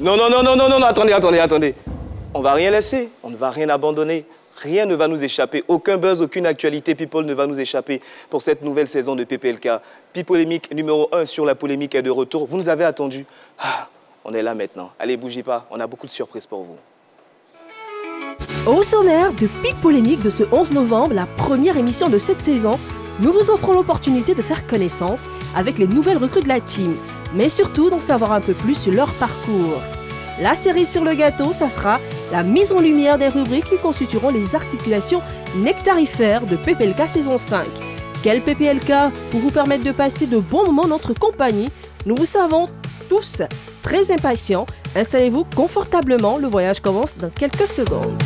Non, non, non, non, non, non, attendez, attendez, attendez. On va rien laisser, on ne va rien abandonner. Rien ne va nous échapper. Aucun buzz, aucune actualité People ne va nous échapper pour cette nouvelle saison de PPLK. Polémique numéro 1 sur la polémique est de retour. Vous nous avez attendu. Ah, on est là maintenant. Allez, bougez pas. On a beaucoup de surprises pour vous. Au sommaire de Polémique de ce 11 novembre, la première émission de cette saison, nous vous offrons l'opportunité de faire connaissance avec les nouvelles recrues de la team, mais surtout d'en savoir un peu plus sur leur parcours. La cerise sur le gâteau, ça sera la mise en lumière des rubriques qui constitueront les articulations nectarifères de PPLK saison 5. Quel PPLK pour vous permettre de passer de bons moments en notre compagnie? Nous vous savons tous très impatients. Installez-vous confortablement, le voyage commence dans quelques secondes.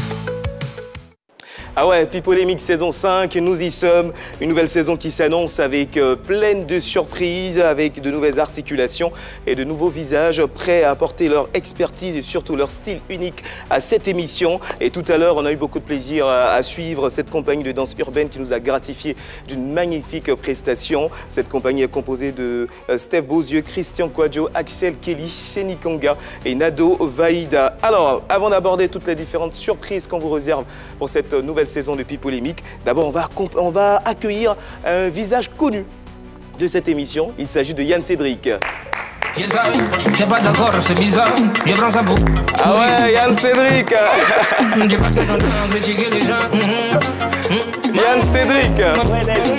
Ah ouais, Polémique saison 5, nous y sommes. Une nouvelle saison qui s'annonce avec pleine de surprises, avec de nouvelles articulations et de nouveaux visages prêts à apporter leur expertise et surtout leur style unique à cette émission. Et tout à l'heure, on a eu beaucoup de plaisir à suivre cette compagnie de danse urbaine qui nous a gratifié d'une magnifique prestation. Cette compagnie est composée de Steph Beauzieux, Christian Kwadjo, Axel Kelly, Sheni Konga et Nado Vaïda. Alors, avant d'aborder toutes les différentes surprises qu'on vous réserve pour cette nouvelle saison de Polémique, d'abord on va accueillir un visage connu de cette émission. Il s'agit de Yann Cédric. Ah ouais, Yann Cédric. Yann Cédric,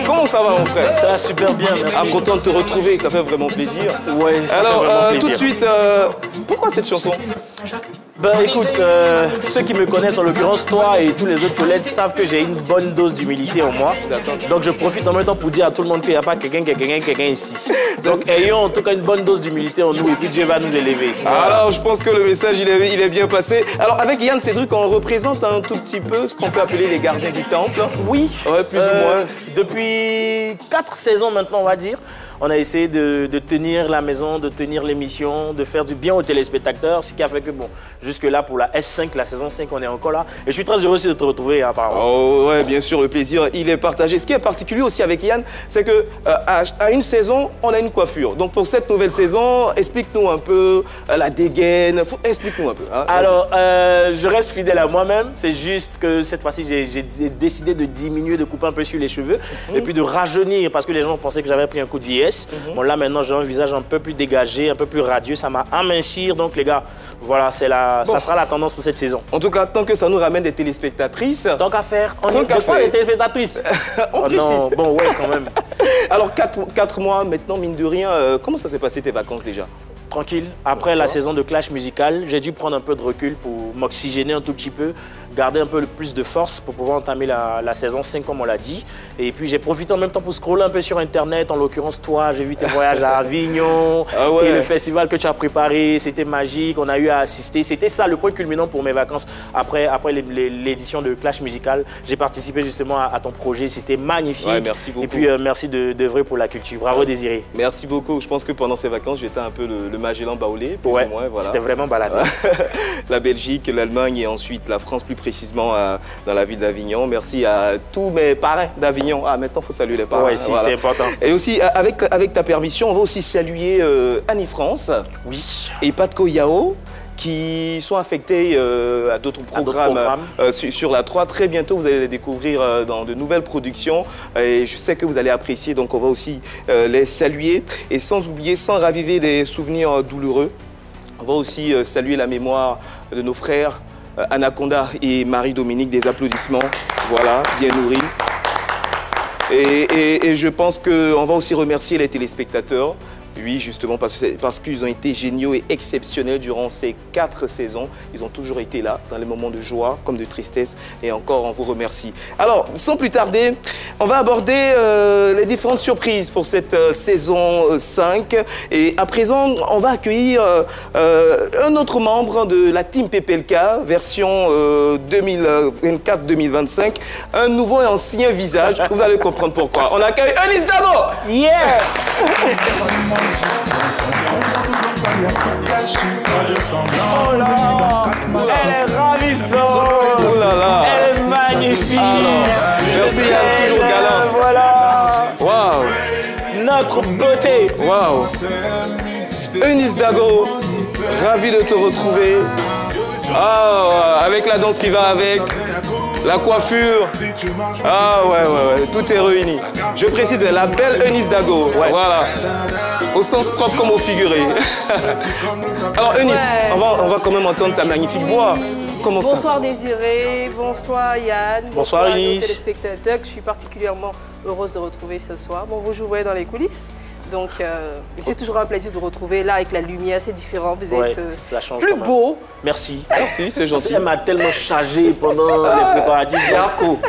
comment ça va mon frère? Ça va super bien, merci. Ah, content de te retrouver, ça fait vraiment plaisir. Ouais, ça alors, fait vraiment plaisir. Tout de suite, pourquoi cette chanson? Ben écoute, ceux qui me connaissent, en l'occurrence toi et tous les autres collègues, savent que j'ai une bonne dose d'humilité en moi. Donc je profite en même temps pour dire à tout le monde qu'il n'y a pas quelqu'un ici. Donc ayons en tout cas une bonne dose d'humilité en nous et puis Dieu va nous élever. Voilà. Alors je pense que le message il est bien passé. Alors avec Yann Cédric, on représente un tout petit peu ce qu'on peut appeler les gardiens du temple. Oui, ouais, plus ou moins. Depuis 4 saisons maintenant on va dire. On a essayé de tenir la maison, de tenir l'émission, de faire du bien aux téléspectateurs, ce qui a fait que, bon, jusque-là, pour la S5, la saison 5, on est encore là. Et je suis très heureux aussi de te retrouver, apparemment. Oh, ouais, bien sûr, le plaisir, il est partagé. Ce qui est particulier aussi avec Yann, c'est qu'à une saison, on a une coiffure. Donc, pour cette nouvelle saison, explique-nous un peu la dégaine. Explique-nous un peu. Hein, alors, je reste fidèle à moi-même. C'est juste que cette fois-ci, j'ai décidé de diminuer, de couper un peu sur les cheveux et puis de rajeunir parce que les gens pensaient que j'avais pris un coup de vieillesse. Bon, là, maintenant, j'ai un visage un peu plus dégagé, un peu plus radieux. Ça m'a amincir. Donc, les gars, voilà, ça sera la tendance pour cette saison. En tout cas, tant que ça nous ramène des téléspectatrices. Tant qu'à faire, on est quoi les téléspectatrices? Oh non, bon, ouais, quand même. Alors, 4 mois maintenant, mine de rien, comment ça s'est passé tes vacances déjà? Tranquille. Après la saison de clash musical, j'ai dû prendre un peu de recul pour m'oxygéner un tout petit peu, garder un peu plus de force pour pouvoir entamer la saison 5 comme on l'a dit. Et puis j'ai profité en même temps pour scroller un peu sur Internet. En l'occurrence, toi, j'ai vu tes voyages à Avignon et le festival que tu as préparé. C'était magique, on a eu à assister. C'était ça le point culminant pour mes vacances. Après l'édition de clash musical, j'ai participé justement à ton projet. C'était magnifique. Ouais, merci beaucoup. Et puis merci d'œuvrer pour la culture. Bravo Désiré. Merci beaucoup. Je pense que pendant ces vacances, j'étais un peu le Magellan baoulé. Ouais, voilà. C'était vraiment baladé. La Belgique, l'Allemagne et ensuite la France plus précisément dans la ville d'Avignon. Merci à tous mes parrains d'Avignon. Ah, maintenant, il faut saluer les parrains. Ouais, si, voilà. C'est important. Et aussi, avec ta permission, on va aussi saluer Annie France. Oui. Et Patko Yao, qui sont affectés à d'autres programmes, sur la 3. Très bientôt, vous allez les découvrir dans de nouvelles productions. Et je sais que vous allez apprécier, donc on va aussi les saluer. Et sans oublier, sans raviver des souvenirs douloureux, on va aussi saluer la mémoire de nos frères Anaconda et Marie-Dominique. Des applaudissements, voilà, bien nourris. Et je pense qu'on va aussi remercier les téléspectateurs. Oui, justement, parce qu'ils ont été géniaux et exceptionnels durant ces 4 saisons. Ils ont toujours été là, dans les moments de joie comme de tristesse. Et encore, on vous remercie. Alors, sans plus tarder, on va aborder les différentes surprises pour cette saison 5. Et à présent, on va accueillir un autre membre de la Team PPLK, version 2024-2025. Un nouveau et ancien visage. Vous allez comprendre pourquoi. On accueille Eunice Dago. Yeah! Oh là, elle est ravissante, oh là là. Elle est magnifique. Merci Yann, toujours galant. Voilà. Waouh. Notre beauté. Waouh. Eunice Dago, Ravi de te retrouver. Ah, avec la danse qui va avec, la coiffure. Ah ouais, tout est réuni. Je précise, la belle Eunice Dago. Ouais. Voilà. Au sens propre comme au figuré. Alors Eunice, on va quand même entendre ta magnifique voix. Comment ça? Bonsoir Désiré, bonsoir Yann. Bonsoir Eunice. À nos téléspectateurs que je suis particulièrement heureuse de retrouver ce soir. Bon, vous jouez dans les coulisses. Donc, c'est toujours un plaisir de vous retrouver là avec la lumière, c'est différent. Vous êtes plus beau. Merci. Merci, c'est gentil. Elle m'a tellement chargé pendant les préparatifs.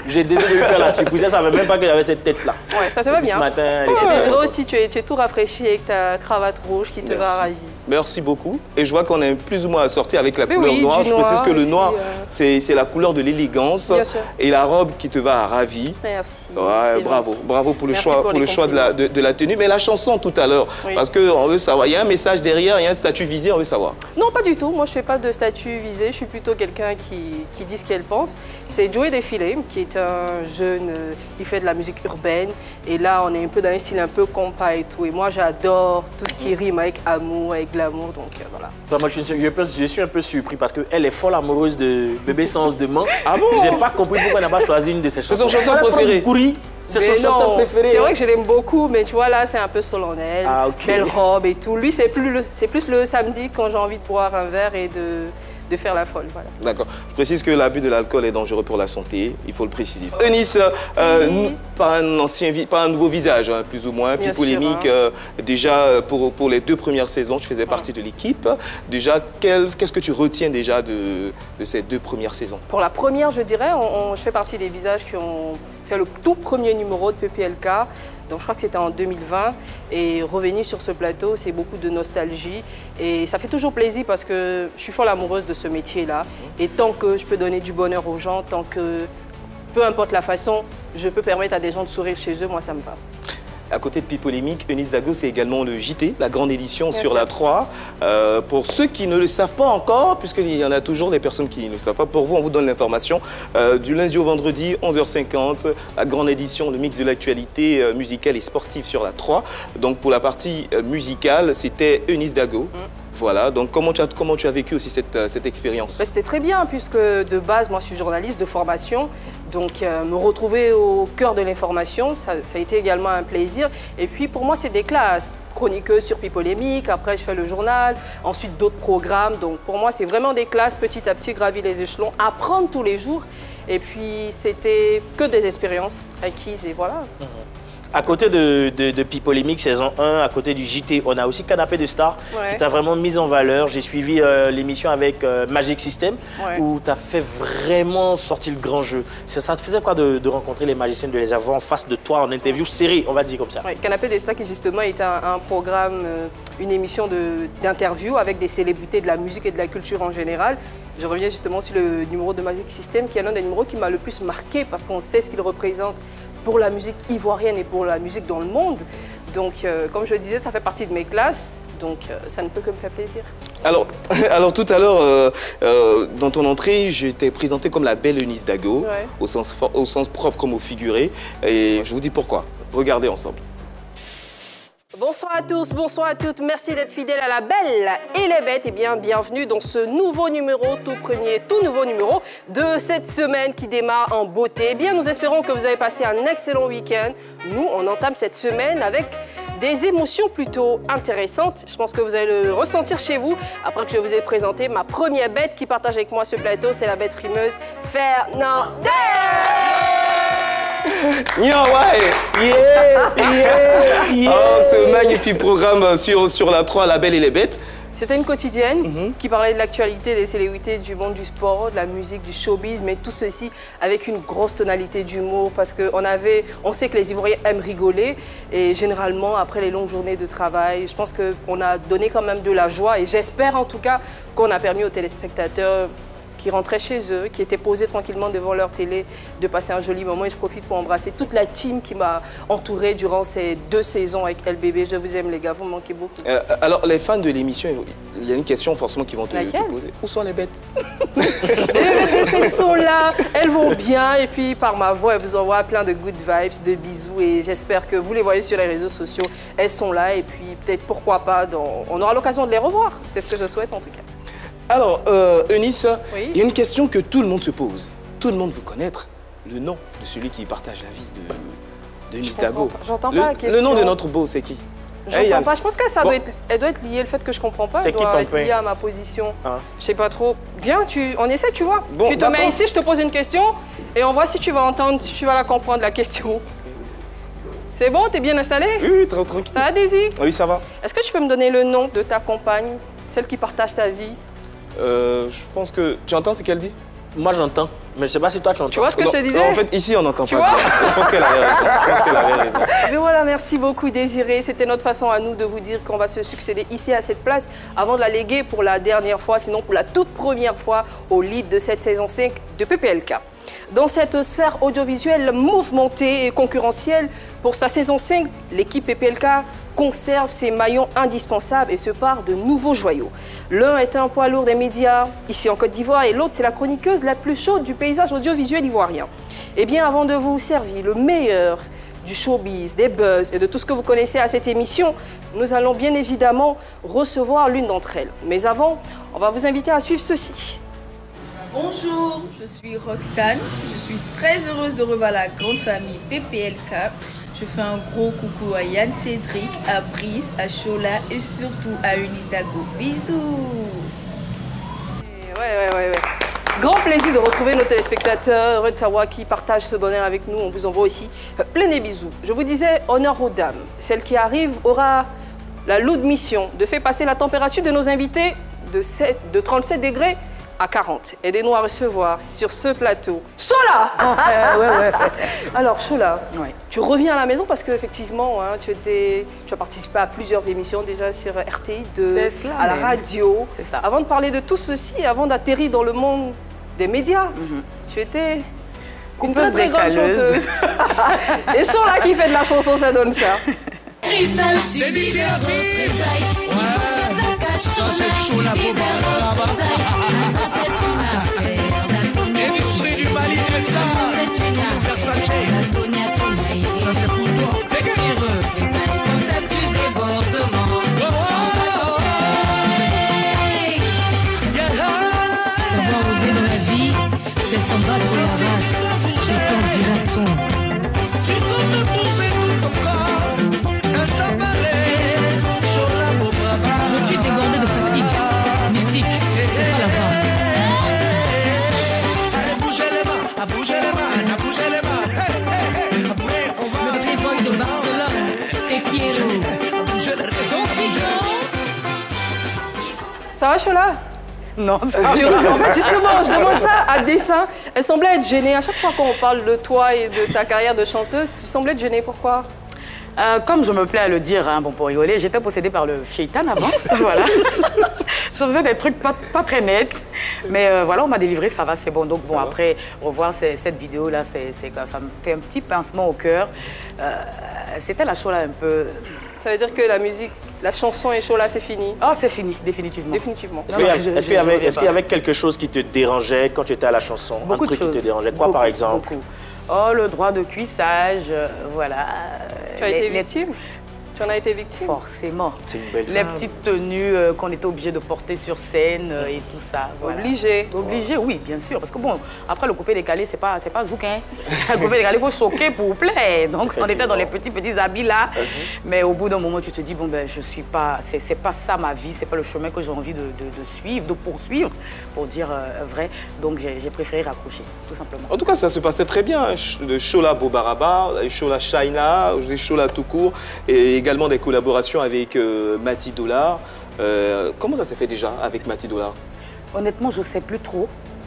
J'ai décidé de lui faire la surprise. Elle ne savait même pas que j'avais cette tête-là. Ouais, ça te va bien. Ce matin, et Désiré aussi, tu es tout rafraîchi avec ta cravate rouge qui te va ravir. Merci beaucoup. Et je vois qu'on est plus ou moins assorti avec la couleur noire. Je précise que le noir, c'est la couleur de l'élégance. Et la robe qui te va ravir. Merci. Ouais, bravo pour le choix, de la tenue. Mais la chanson tout à l'heure, parce qu'on veut savoir, il y a un message derrière, il y a un statut visé, on veut savoir. Non, pas du tout. Moi, je ne fais pas de statut visé. Je suis plutôt quelqu'un qui dit ce qu'elle pense. C'est Joey Défilé, qui est un jeune, il fait de la musique urbaine. Et là, on est un peu dans un style un peu compas et tout. Et moi, j'adore tout ce qui rime avec amour, avec l'amour, donc voilà. Moi, je suis un peu surpris parce qu'elle est folle amoureuse de Bébé Sans Demain. Ah bon? J'ai pas compris pourquoi elle n'a pas choisi une de ses chansons. C'est son chanteur préféré. C'est son chanteur préféré. C'est vrai que je l'aime beaucoup, mais tu vois là, c'est un peu solennel, belle robe et tout. Lui, c'est plus le samedi quand j'ai envie de boire un verre et de faire la folle. Voilà. D'accord. Je précise que l'abus de l'alcool est dangereux pour la santé, il faut le préciser. Eunice, pas un nouveau visage, hein, plus ou moins, puis polémique. Déjà, pour les 2 premières saisons, je faisais partie de l'équipe. Déjà, qu'est-ce que tu retiens déjà de ces 2 premières saisons? Pour la première, je dirais, je fais partie des visages qui ont fait le tout premier numéro de PPLK. Donc je crois que c'était en 2020 et revenir sur ce plateau, c'est beaucoup de nostalgie et ça fait toujours plaisir parce que je suis folle amoureuse de ce métier-là et tant que je peux donner du bonheur aux gens, tant que peu importe la façon, je peux permettre à des gens de sourire chez eux, moi ça me va. À côté de Pipolémique, Eunice Dago, c'est également le JT, la grande édition sur la 3. Pour ceux qui ne le savent pas encore, puisqu'il y en a toujours des personnes qui ne le savent pas, pour vous, on vous donne l'information. Du lundi au vendredi, 11h50, la grande édition, le mix de l'actualité musicale et sportive sur la 3. Donc pour la partie musicale, c'était Eunice Dago. Voilà, donc comment tu as vécu aussi cette expérience? C'était très bien, puisque de base, moi je suis journaliste de formation, donc me retrouver au cœur de l'information, ça a été également un plaisir. Et puis pour moi, c'est des classes, chroniqueuse sur Pipolémique, après je fais le journal, ensuite d'autres programmes. Donc pour moi, c'est vraiment des classes, petit à petit, gravir les échelons, apprendre tous les jours. Et puis c'était que des expériences acquises et voilà. À côté de Pipolémique saison 1, à côté du JT, on a aussi Canapé de Star qui t'a vraiment mis en valeur. J'ai suivi l'émission avec Magic System où tu as fait vraiment sortir le grand jeu. Ça te faisait quoi de rencontrer les magiciens, de les avoir en face de toi en interview série, on va dire comme ça? Canapé de Star qui justement est un programme, une émission d'interview avec des célébrités de la musique et de la culture en général. Je reviens justement sur le numéro de Magic System qui est l'un des numéros qui m'a le plus marqué parce qu'on sait ce qu'il représente pour la musique ivoirienne et pour la musique dans le monde. Donc, comme je le disais, ça fait partie de mes classes. Donc, ça ne peut que me faire plaisir. Alors tout à l'heure, dans ton entrée, je t'ai présenté comme la belle Eunice Dago, au sens propre comme au figuré. Et je vous dis pourquoi. Regardez ensemble. Bonsoir à tous, bonsoir à toutes. Merci d'être fidèles à La Belle et les Bêtes. Et bien, bienvenue dans ce nouveau numéro, tout nouveau numéro de cette semaine qui démarre en beauté. Eh bien, nous espérons que vous avez passé un excellent week-end. Nous, on entame cette semaine avec des émotions plutôt intéressantes. Je pense que vous allez le ressentir chez vous après que je vous ai présenté ma première bête qui partage avec moi ce plateau. C'est la bête frimeuse Fernandez. Ce magnifique programme sur la 3, La Belle et les Bêtes. C'était une quotidienne qui parlait de l'actualité des célébrités du monde du sport, de la musique, du showbiz, mais tout ceci avec une grosse tonalité d'humour parce qu'on sait que les Ivoiriens aiment rigoler et généralement après les longues journées de travail, je pense qu'on a donné quand même de la joie et j'espère en tout cas qu'on a permis aux téléspectateurs qui rentraient chez eux, qui étaient posés tranquillement devant leur télé, de passer un joli moment. Et je profite pour embrasser toute la team qui m'a entourée durant ces 2 saisons avec LBB. Je vous aime les gars, vous me manquez beaucoup. Alors les fans de l'émission, il y a une question forcément qu'ils vont te poser. Où sont les bêtes? Les bêtes, elles sont là, elles vont bien. Et puis par ma voix, elles vous envoient plein de good vibes, de bisous. Et j'espère que vous les voyez sur les réseaux sociaux. Elles sont là et puis peut-être pourquoi pas, on aura l'occasion de les revoir. C'est ce que je souhaite en tout cas. Alors, Eunice, oui. il y a une question que tout le monde se pose. Tout le monde veut connaître le nom de celui qui partage la vie de Eunice Dago. J'entends pas la question. Le nom de notre beau, c'est qui? J'entends pas. Je pense que ça doit être lié le fait que je comprends pas. C'est qui ton être lié à ma position. Hein? Je sais pas trop. Viens, on essaie, tu vois. Bon, tu te mets ici, je te pose une question et on voit si tu vas entendre, si tu vas la comprendre la question. C'est bon, t'es bien installé? Oui, tranquille. Ça va, Daisy? Oui, ça va. Est-ce que tu peux me donner le nom de ta compagne, celle qui partage ta vie? Je pense que... Tu entends ce qu'elle dit? Moi, j'entends. Mais je sais pas si toi, tu entends. Tu vois ce que je te disais? En fait, ici, on n'entend pas. Tu vois? Je pense qu'elle avait raison. Je pense qu'elle avait raison. Mais voilà, merci beaucoup Désiré. C'était notre façon à nous de vous dire qu'on va se succéder ici à cette place avant de la léguer pour la dernière fois, sinon pour la toute première fois au lead de cette saison 5 de PPLK. Dans cette sphère audiovisuelle mouvementée et concurrentielle, pour sa saison 5, l'équipe PPLK conserve ses maillons indispensables et se part de nouveaux joyaux. L'un est un poids lourd des médias, ici en Côte d'Ivoire, et l'autre, c'est la chroniqueuse la plus chaude du paysage audiovisuel ivoirien. Eh bien, avant de vous servir le meilleur du showbiz, des buzz et de tout ce que vous connaissez à cette émission, nous allons bien évidemment recevoir l'une d'entre elles. Mais avant, on va vous inviter à suivre ceci. Bonjour, je suis Roxane. Je suis très heureuse de revoir la grande famille PPLK. Je fais un gros coucou à Yann Cédric, à Brice, à Chola et surtout à Eunice Dago. Bisous. Ouais. Grand plaisir de retrouver nos téléspectateurs, heureux de savoir qui partagent ce bonheur avec nous. On vous envoie aussi plein de bisous. Je vous disais, honneur aux dames. Celle qui arrive aura la lourde mission de faire passer la température de nos invités de 37 degrés à 40. Aidez-nous à recevoir sur ce plateau Chola. Ouais. Alors Chola, Ouais. tu reviens à la maison parce qu'effectivement, hein, tu as participé à plusieurs émissions déjà sur RTI2, à la radio. C'est ça. Avant de parler de tout ceci, avant d'atterrir dans le monde des médias, tu étais une très très grande chanteuse. Et Chola qui fait de la chanson, ça donne ça. Cristal ça c'est chaud la bombe là-bas. Ça c'est une affaire. L'industrie du Mali et ça. Tout Versace. Ça c'est pour toi. C'est que concept du débordement. Savoir oser dans la vie, c'est s'en battre la race. Je t'en dirai-t-on. Tu peux me poser tout ton corps. Un sabalé. Je suis débordée de fatigue. Mystique, c'est pas la fin. Allez, bougez les mains, bougez les mains, bougez les mains. Le playboy de Barcelone, Tequiero. Ça va Chola? Non, ça En fait, justement, je demande ça à dessein. Elle semblait être gênée. À chaque fois qu'on parle de toi et de ta carrière de chanteuse, tu semblais être gênée. Pourquoi? comme je me plais à le dire, hein, bon, pour rigoler, j'étais possédée par le shaitan avant. Voilà. Je faisais des trucs pas très nets. Mais voilà, on m'a délivré, ça va, c'est bon. Donc bon, après, revoir cette vidéo-là, ça me fait un petit pincement au cœur. C'était la Chola un peu... Ça veut dire que la musique, la chanson et Chola, c'est fini? Oh, c'est fini, définitivement. Définitivement. Est-ce qu'il y avait quelque chose qui te dérangeait quand tu étais à la chanson? Beaucoup un truc de choses. qui te dérangeait? Quoi, par exemple? Beaucoup. Oh, le droit de cuissage, voilà. Tu as été victime? Tu en as été victime? Forcément. C'est une belle Les femme. petites tenues qu'on était obligé de porter sur scène et tout ça. Voilà. Obligé? Obligé, oui, bien sûr. Parce que bon, après le coupé décalé, c'est pas zouk, hein. Le coupé décalé, il faut choquer pour plaire. Donc on était dans les petits habits là. Mais au bout d'un moment, tu te dis, bon ben, je suis pas, c'est pas ça ma vie, c'est pas le chemin que j'ai envie de suivre, de poursuivre, pour dire vrai. Donc j'ai préféré raccrocher, tout simplement. En tout cas, ça se passait très bien. De Chola Bobaraba, Chola Shaina, Chola tout court, et également des collaborations avec Mati Dollar. Comment ça s'est fait déjà avec Mati Dollar? Honnêtement, je sais plus trop.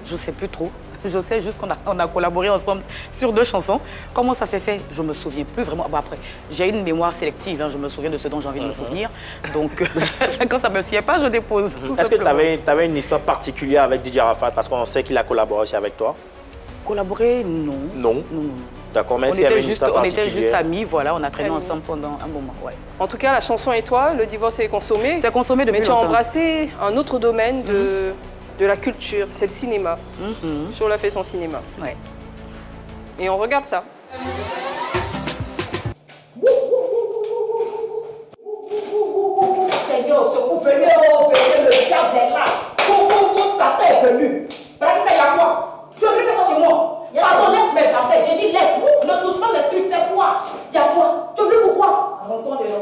Je sais plus trop. Je sais juste qu'on a collaboré ensemble sur 2 chansons. Comment ça s'est fait? Je me souviens plus vraiment. Bon, après, j'ai une mémoire sélective. Hein, je me souviens de ce dont j'ai envie de me souvenir. Donc, quand ça ne me sied pas, je dépose. Est-ce que tu avais une histoire particulière avec DJ Arafat? Parce qu'on sait qu'il a collaboré aussi avec toi. Collaborer, non. Non. D'accord, mais est-ce qu'il y avait une histoire particulière? On était juste amis, voilà, on a traîné ensemble pendant un moment, ouais. En tout cas, la chanson et toi, le divorce est consommé. C'est consommé depuis longtemps. Mais tu as embrassé un autre domaine de la culture, c'est le cinéma. Chola fait son cinéma. Ouais. Et on regarde ça. Seigneur, secoue-le, le diable est là. Satan est venu. Voilà, ça y a quoi? Tu veux venir faire quoi chez moi? Pardon, laisse mes affaires. J'ai dit laisse. Ne touche pas les trucs, c'est quoi? Y a quoi? Tu veux venir pourquoi?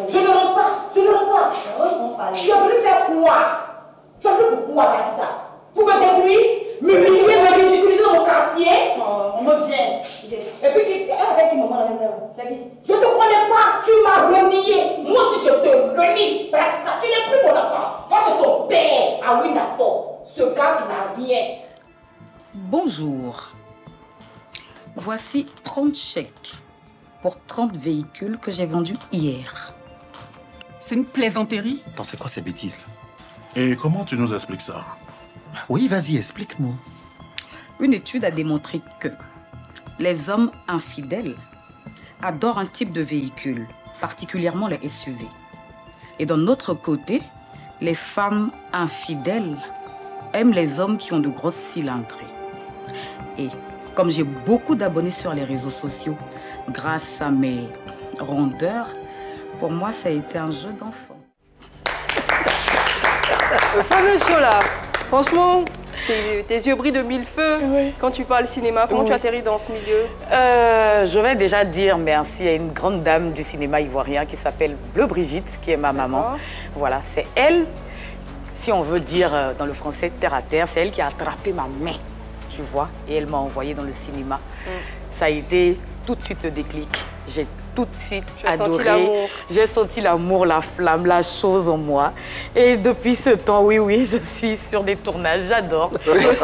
Je ne rentre pas. Je ne rentre pas. Tu es venu faire quoi? Tu es venu pourquoi, Balissa? Pour me détruire, m'humilier, me ridiculiser dans mon quartier? On me vient. Et puis tu es avec qui maman dans les mains? C'est qui? Je ne te connais pas. Tu m'as renié. Moi aussi je te renie. Balissa, tu n'es plus mon enfant. Va chez ton père, à Winato. Ce gars qui n'a rien. Bonjour. Voici 30 chèques pour 30 véhicules que j'ai vendus hier. C'est une plaisanterie? Attends, c'est quoi ces bêtises là? Et comment tu nous expliques ça? Oui, vas-y, explique-nous. Une étude a démontré que les hommes infidèles adorent un type de véhicule, particulièrement les SUV. Et d'un autre côté, les femmes infidèles aiment les hommes qui ont de grosses cylindrées. Et comme j'ai beaucoup d'abonnés sur les réseaux sociaux, grâce à mes rondeurs, pour moi, ça a été un jeu d'enfant. Le fameux Chola. Franchement, tes yeux brillent de 1000 feux quand tu parles cinéma. Comment tu atterris dans ce milieu? Je vais déjà dire merci à une grande dame du cinéma ivoirien qui s'appelle Bleu Brigitte, qui est ma maman. Voilà, c'est elle, si on veut dire dans le français terre à terre, c'est elle qui a attrapé ma main. Tu vois, et elle m'a envoyé dans le cinéma. Ça a été tout de suite le déclic. J'ai tout de suite adoré. J'ai senti l'amour, la flamme, la chose en moi. Et depuis ce temps, oui, je suis sur des tournages, j'adore.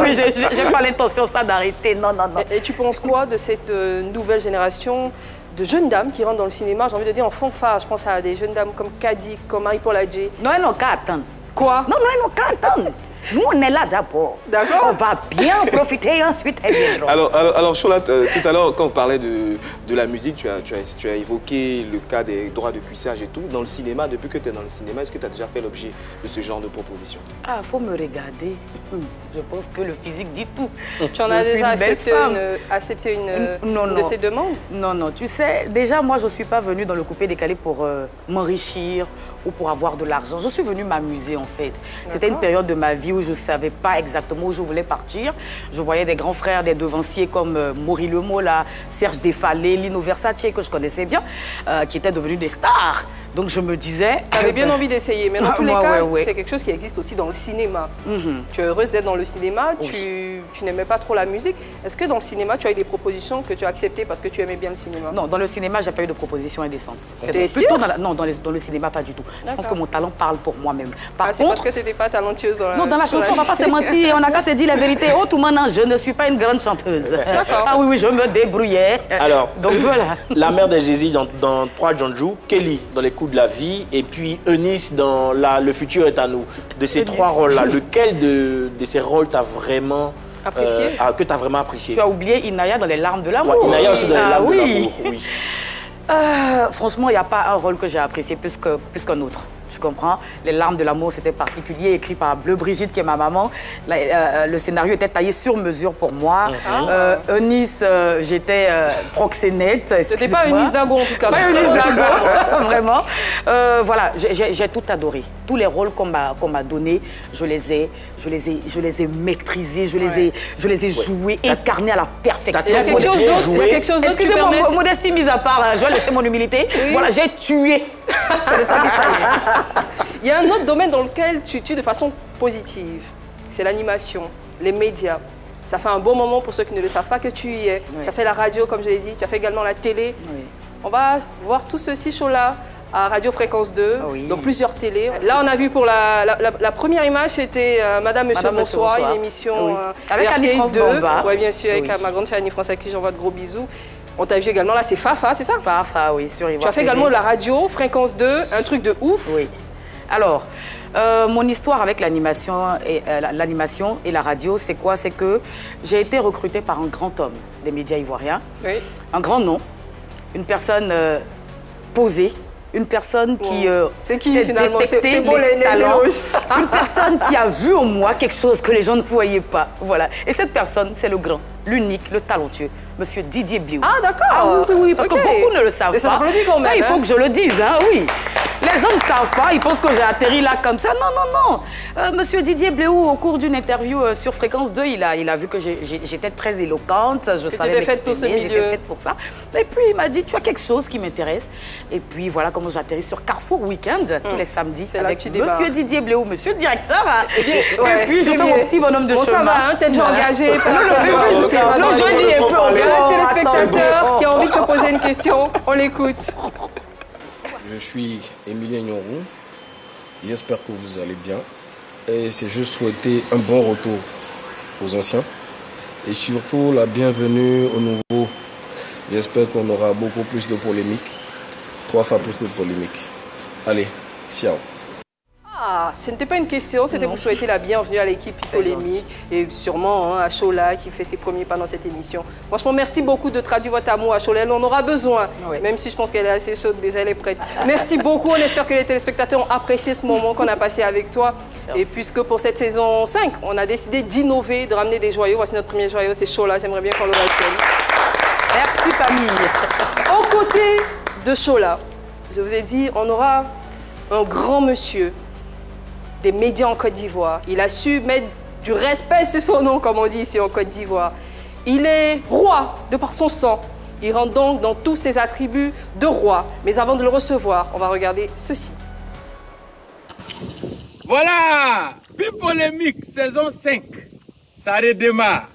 Oui, j'ai pas l'intention ça d'arrêter, non. Et tu penses quoi de cette nouvelle génération de jeunes dames qui rentrent dans le cinéma? J'ai envie de dire en fanfare. Je pense à des jeunes dames comme Kadi, comme Marie-Paul Adjé. Non, elles n'ont qu'à attendre. Quoi? Non, elles n'ont qu'à attendre. Nous, on est là d'abord. D'accord. On va bien profiter et ensuite elles viendront. Alors Chola, tout à l'heure, quand on parlait de la musique, tu as évoqué le cas des droits de cuissage et tout. Dans le cinéma, depuis que tu es dans le cinéma, est-ce que tu as déjà fait l'objet de ce genre de proposition? Ah, faut me regarder. Je pense que le physique dit tout. Tu en as déjà accepté une de ces demandes? Non, tu sais, déjà, moi, je ne suis pas venue dans le coupé-décalé pour m'enrichir ou pour avoir de l'argent. Je suis venue m'amuser, en fait. C'était une période de ma vie où je ne savais pas exactement où je voulais partir. Je voyais des grands frères, des devanciers comme Maury Lemola, Serge Defalé, Lino Versace, que je connaissais bien, qui étaient devenus des stars. Donc je me disais... Tu avais bien envie d'essayer, mais dans tous les cas, c'est quelque chose qui existe aussi dans le cinéma. Tu es heureuse d'être dans le cinéma, tu n'aimais pas trop la musique. Est-ce que dans le cinéma, tu as eu des propositions que tu as acceptées parce que tu aimais bien le cinéma? Non, dans le cinéma, je n'ai pas eu de propositions indécentes. T'es sûre? Non, dans le cinéma, pas du tout. Je pense que mon talent parle pour moi-même. C'est parce que tu n'étais pas talentueuse dans la... Non, dans la chanson, on ne va pas se mentir. On n'a qu'à se dire la vérité. Oh, tout maintenant, je ne suis pas une grande chanteuse. Ah oui, je me débrouillais. Alors, donc voilà. La mère des Jésus dans 3 Janjou, Kelly dans Les Coups de la Vie et puis Eunice dans Le Futur est à nous. De ces 3 rôles-là, lequel de ces rôles t'as vraiment... apprécié? Que tu as vraiment apprécié? Tu as oublié Inaya dans Les Larmes de l'amour. Ouais, Inaya aussi dans Les Larmes de l'amour, oui. Franchement, il n'y a pas un rôle que j'ai apprécié plus qu'un autre. Tu comprends? Les Larmes de l'amour, c'était particulier, écrit par Bleu Brigitte, qui est ma maman. Le scénario était taillé sur mesure pour moi. Eunice, j'étais proxénète. C'était pas Eunice Dago, en tout cas. Pas Eunice Dago, vraiment. Voilà, j'ai tout adoré. Tous les rôles qu'on m'a donnés, je les ai maîtrisés, je les ai joués, incarnés à la perfection. Il y a quelque chose d'autre, Excusez-moi, modestie mise à part, je vais laisser mon humilité. Voilà, j'ai tué. C'est de ça qu'il s'agit. Il y a un autre domaine dans lequel tu tues de façon positive. C'est l'animation, les médias. Ça fait un bon moment pour ceux qui ne le savent pas que tu y es. Tu as fait la radio, comme je l'ai dit. Tu as fait également la télé. On va voir tout ceci, Chola, à Radio Fréquence 2, Oui. dans plusieurs télés. Là, on a vu pour la première image, c'était Madame, Monsieur, Bonsoir, une émission Oui. Avec Annie France 2. Bomba. Oui, bien sûr, avec Oui. ma grande fille Annie France, à qui j'envoie de gros bisous. On t'a vu également, là, c'est Fafa, c'est ça? Fafa, oui, sur Ivoire Tu as fait TV. également la radio, Fréquence 2, un truc de ouf. Oui. Alors, mon histoire avec l'animation et la radio, c'est quoi? C'est que j'ai été recrutée par un grand homme des médias ivoiriens, Oui. un grand nom, une personne posée, une personne qui c'est qui sait finalement? détecter C'est beau les talents, éloges. une personne qui a vu en moi quelque chose que les gens ne voyaient pas. Voilà. Et cette personne, c'est le grand, l'unique, le talentueux, Monsieur Didier Bliou. Ah, d'accord. Ah oui, oui, parce Ok. que beaucoup ne le savent Mais ça pas. t'applaudit quand même, Ça, il faut hein. que je le dise, hein, oui. Les gens ne savent pas, ils pensent que j'ai atterri là comme ça. Non, non, non. Monsieur Didier Bléou, au cours d'une interview sur Fréquence 2, il a vu que j'étais très éloquente, je savais t'étais faite pour ce m'exprimer, milieu. j'étais faite pour ça. Et puis il m'a dit, tu as quelque chose qui m'intéresse. Et puis voilà comment j'atterris sur Carrefour Weekend tous les samedis C'est là avec que tu débarques. Monsieur Didier Bléou, monsieur le directeur. Hein. Ouais, Et puis je c'est fais bien. mon petit bonhomme de Bon, chemin. ça va, hein, t'es déjà engagé. Non, je dis un peu Il y a un téléspectateur qui a envie de te encore. poser une question. On l'écoute. Je suis Emilien Ignorou. J'espère que vous allez bien. Et c'est juste souhaiter un bon retour aux anciens. Et surtout la bienvenue aux nouveaux. J'espère qu'on aura beaucoup plus de polémiques. 3 fois plus de polémiques. Allez, ciao. Ah, ce n'était pas une question, c'était pour souhaiter la bienvenue à l'équipe Polémique et sûrement à Chola qui fait ses premiers pas dans cette émission. Franchement, merci beaucoup de traduire votre amour à Chola. Elle en aura besoin, même si je pense qu'elle est assez chaude déjà, elle est prête. Merci beaucoup, on espère que les téléspectateurs ont apprécié ce moment qu'on a passé avec toi. Merci. Et puisque pour cette saison 5, on a décidé d'innover, de ramener des joyaux. Voici notre premier joyau, c'est Chola. J'aimerais bien qu'on le retienne. Merci famille. Aux côtés de Chola, je vous ai dit, on aura un grand monsieur des médias en Côte d'Ivoire. Il a su mettre du respect sur son nom, comme on dit ici en Côte d'Ivoire. Il est roi de par son sang. Il rentre donc dans tous ses attributs de roi. Mais avant de le recevoir, on va regarder ceci. Voilà, Pi Polémique saison 5. Ça redémarre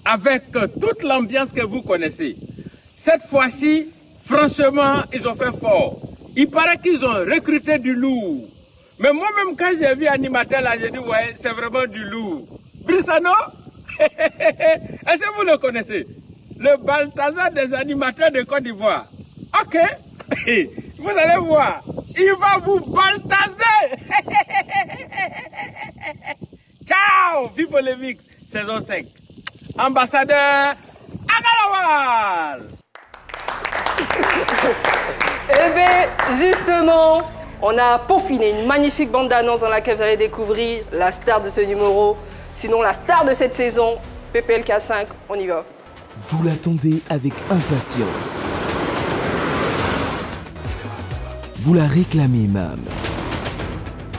avec toute l'ambiance que vous connaissez. Cette fois-ci, franchement, ils ont fait fort. Il paraît qu'ils ont recruté du lourd. Mais moi-même, quand j'ai vu animateur là, j'ai dit, ouais, c'est vraiment du lourd. Brissano, est-ce que vous le connaissez? Le Balthazar des animateurs de Côte d'Ivoire. Ok, vous allez voir, il va vous baltaser. Ciao, Pi Polémique, saison 5. Ambassadeur Agalawal. Eh bien, justement, on a peaufiné une magnifique bande-annonce dans laquelle vous allez découvrir la star de ce numéro, sinon la star de cette saison, PPLK 5. On y va. Vous l'attendez avec impatience. Vous la réclamez même.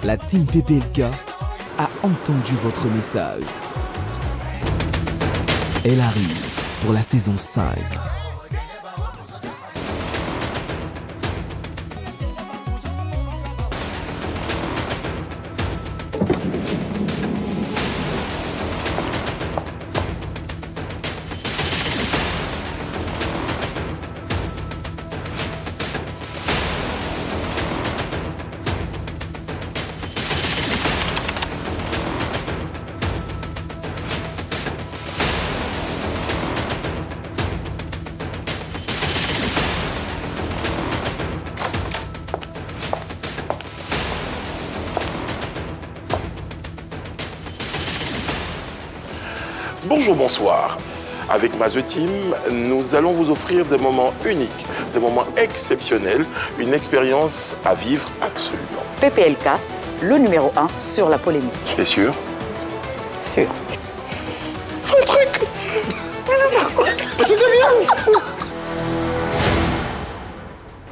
La team PPLK a entendu votre message. Elle arrive pour la saison 5. Bonjour, bonsoir. Avec Mazwe Team, nous allons vous offrir des moments uniques, des moments exceptionnels, une expérience à vivre absolument. PPLK, le numéro 1 sur la polémique. C'est sûr? Sûr. Fais un truc. C'était bien.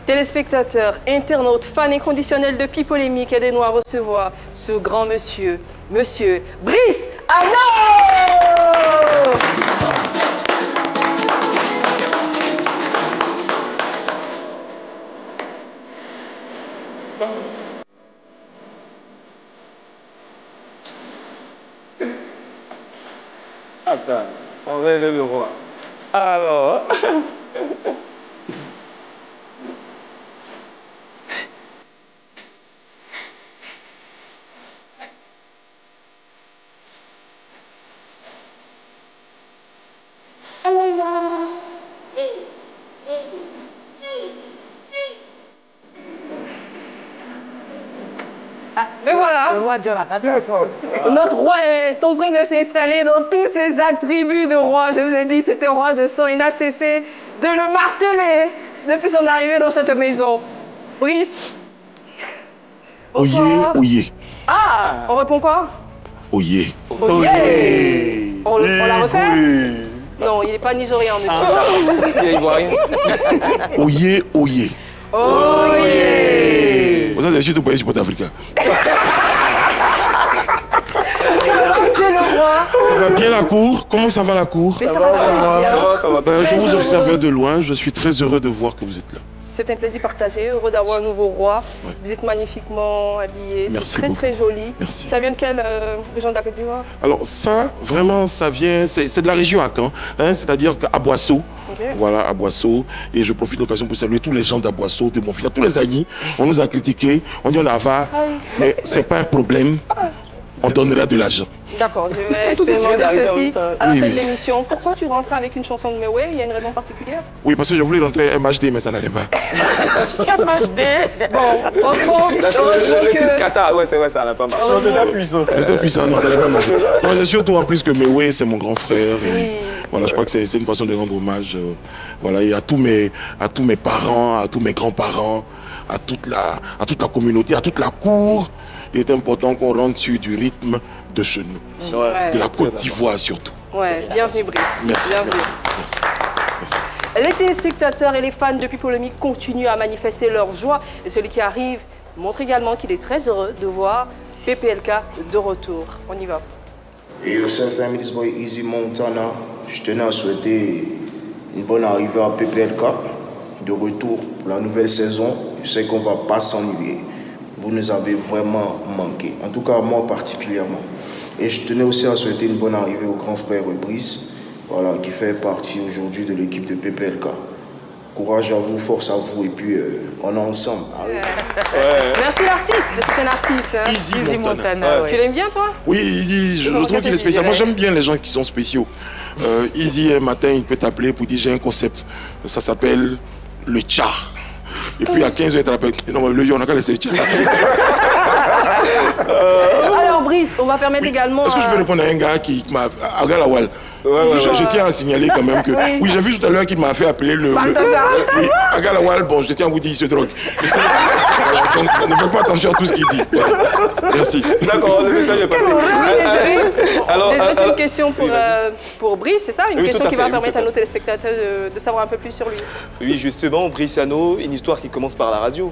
Téléspectateurs, internautes, fans inconditionnels de Pi Polémique, aidez-nous à recevoir ce grand monsieur, Monsieur Brice Arnaud! Attends, on va le voir. Alors... Et voilà. Notre roi est en train de s'installer dans tous ses attributs de roi. Je vous ai dit, c'était un roi de sang. Il n'a cessé de le marteler depuis son arrivée dans cette maison. Brice. Bonsoir. Oyez. Ah, on répond quoi? Oyez. Oyez. On la refait? Non, il n'est pas nigérien, monsieur. Il est ivoirien. Oyez, oyez. Oyez. Vous avez surtout pas du africain. C'est le roi. Ça va bien la cour? Comment ça va la cour? Ça va. Je vous observe de loin, je suis très heureux de voir que vous êtes là. C'est un plaisir partagé, heureux d'avoir un nouveau roi. Ouais. Vous êtes magnifiquement habillé, c'est très très joli. Merci. Ça vient de quelle région de la Côte d'Ivoire? Alors ça, vraiment, ça vient, c'est de la région Akan, hein, c'est-à-dire qu'à Boisseau. Okay. Voilà, à Boisseau. Et je profite de l'occasion pour saluer tous les gens d'à Boisseau, de mon fils, tous les amis. On nous a critiqués, on dit on a va, mais c'est pas un problème. On donnera de l'argent. D'accord, je vais demander ceci. À la fin de l'émission, pourquoi tu rentres avec une chanson de Mewé? Il y a une raison particulière? Oui, parce que je voulais rentrer MHD, mais ça n'allait pas. MHD. Bon, heureusement que... Kata, ouais, c'est vrai, ça n'allait pas marcher. Non, c'était puissant. C'était puissant, non, ça n'allait pas marcher. Non, c'est surtout en plus que Mewé, c'est mon grand frère. Et voilà, je crois que c'est une façon de rendre hommage. Voilà, et à tous mes parents, à tous mes grands-parents, à toute la communauté, à toute la cour. Il est important qu'on rentre sur du rythme de chez nous, de la Côte d'Ivoire surtout. Ouais, bienvenue Brice. Merci, bienvenue. Merci. Les téléspectateurs et les fans de Pipolemic continuent à manifester leur joie et celui qui arrive montre également qu'il est très heureux de voir PPLK de retour. On y va. Et yourself, family, this boy Easy Montana. Je tenais à souhaiter une bonne arrivée à PPLK de retour pour la nouvelle saison. Je sais qu'on ne va pas s'ennuyer. Vous nous avez vraiment manqué, en tout cas moi particulièrement. Et je tenais aussi à souhaiter une bonne arrivée au grand frère Brice, voilà, qui fait partie aujourd'hui de l'équipe de PPLK. Courage à vous, force à vous, et puis on est ensemble. Merci l'artiste, c'est un artiste. Hein. Easy Montana. Tu l'aimes bien toi? Oui, Easy, je trouve qu'il est spécial. Moi j'aime bien les gens qui sont spéciaux. Easy, un matin, il peut t'appeler pour dire j'ai un concept. Ça s'appelle le Tchar. Et puis à 15h, il te rappelle. Non, le jour, on n'a qu'à laisser le Tchar. Alors Brice, on va permettre également... Est-ce que je peux répondre à un gars qui m'a... À Galawal. Je tiens à signaler quand même que... Oui, j'ai vu tout à l'heure qu'il m'a fait appeler le... À Galawal, bon, je tiens à vous dire, il se drogue. Donc, ne faites pas attention à tout ce qu'il dit. Merci. D'accord, le message est passé. Alors, une question pour Brice, c'est ça? Une question qui va permettre à nos téléspectateurs de savoir un peu plus sur lui. Oui, justement, Brice Hano, une histoire qui commence par la radio.